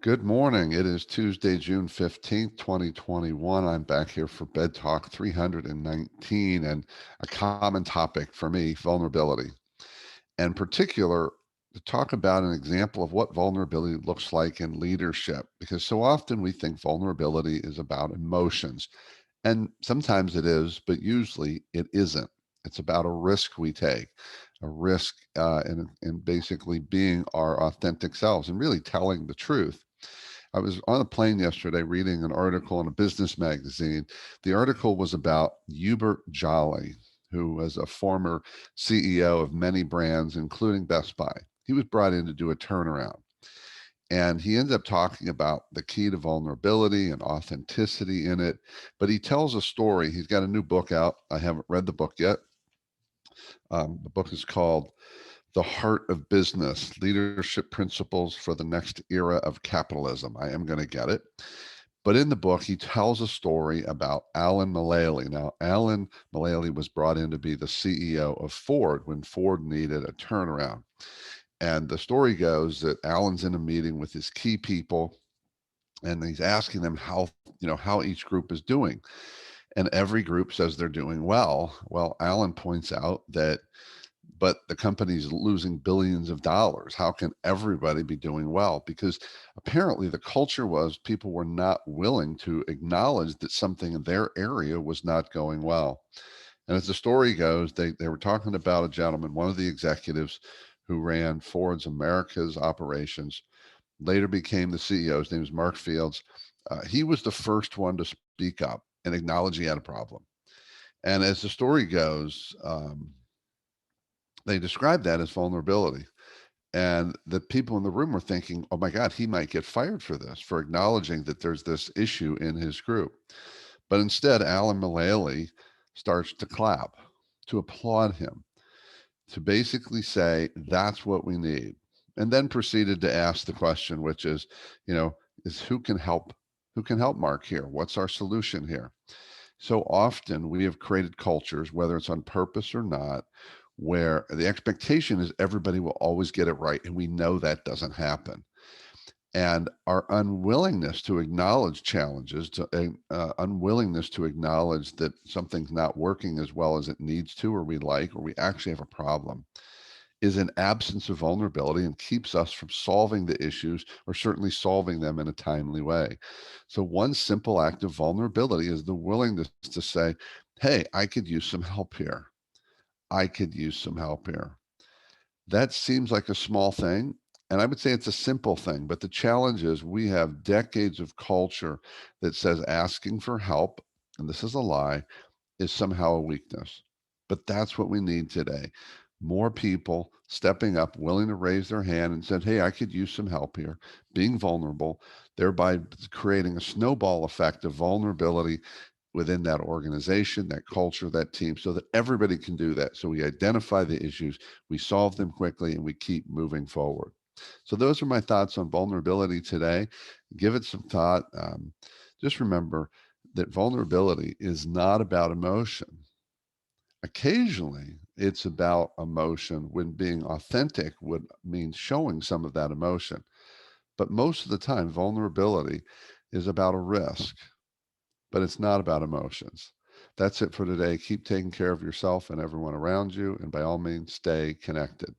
Good morning. It is Tuesday, June 15th, 2021. I'm back here for Bed Talk 319 and a common topic for me, vulnerability. In particular, to talk about an example of what vulnerability looks like in leadership, because so often we think vulnerability is about emotions. And sometimes it is, but usually it isn't. It's about a risk we take, a risk in basically being our authentic selves and really telling the truth. I was on a plane yesterday reading an article in a business magazine. The article was about Hubert Joly, who was a former CEO of many brands, including Best Buy. He was brought in to do a turnaround. And he ends up talking about the key to vulnerability and authenticity in it. But he tells a story. He's got a new book out. I haven't read the book yet. The book is called The Heart of Business: Leadership Principles for the Next Era of Capitalism. I am going to get it. But in the book, he tells a story about Alan Mulally. Now, Alan Mulally was brought in to be the CEO of Ford when Ford needed a turnaround. And the story goes that Alan's in a meeting with his key people and he's asking them how each group is doing. And every group says they're doing well. Well, Alan points out that but the company's losing billions of dollars. How can everybody be doing well? Because apparently the culture was people were not willing to acknowledge that something in their area was not going well. And as the story goes, they were talking about a gentleman, one of the executives who ran Ford's America's operations, later became the CEO. His name is Mark Fields. He was the first one to speak up and acknowledge he had a problem. And as the story goes, they described that as vulnerability. And the people in the room were thinking, oh my God, he might get fired for this, for acknowledging that there's this issue in his group. But instead, Alan Mulally starts to clap, to applaud him, to basically say, that's what we need. And then proceeded to ask the question, which is, you know, is who can help Mark here? What's our solution here? So often we have created cultures, whether it's on purpose or not, where the expectation is everybody will always get it right. And we know that doesn't happen. And our unwillingness to acknowledge challenges, unwillingness to acknowledge that something's not working as well as it needs to, or we like, or we actually have a problem, is an absence of vulnerability and keeps us from solving the issues or certainly solving them in a timely way. So, one simple act of vulnerability is the willingness to say, hey, I could use some help here. I could use some help here. That seems like a small thing. And I would say it's a simple thing, but the challenge is we have decades of culture that says asking for help, and this is a lie, is somehow a weakness. But that's what we need today. More people stepping up, willing to raise their hand and said, hey, I could use some help here, being vulnerable, thereby creating a snowball effect of vulnerability within that organization, that culture, that team, so that everybody can do that. So we identify the issues, we solve them quickly, and we keep moving forward. So those are my thoughts on vulnerability today. Give it some thought. Just remember that vulnerability is not about emotion. Occasionally, it's about emotion when being authentic would mean showing some of that emotion. But most of the time, vulnerability is about a risk, but it's not about emotions. That's it for today. Keep taking care of yourself and everyone around you. And by all means, stay connected.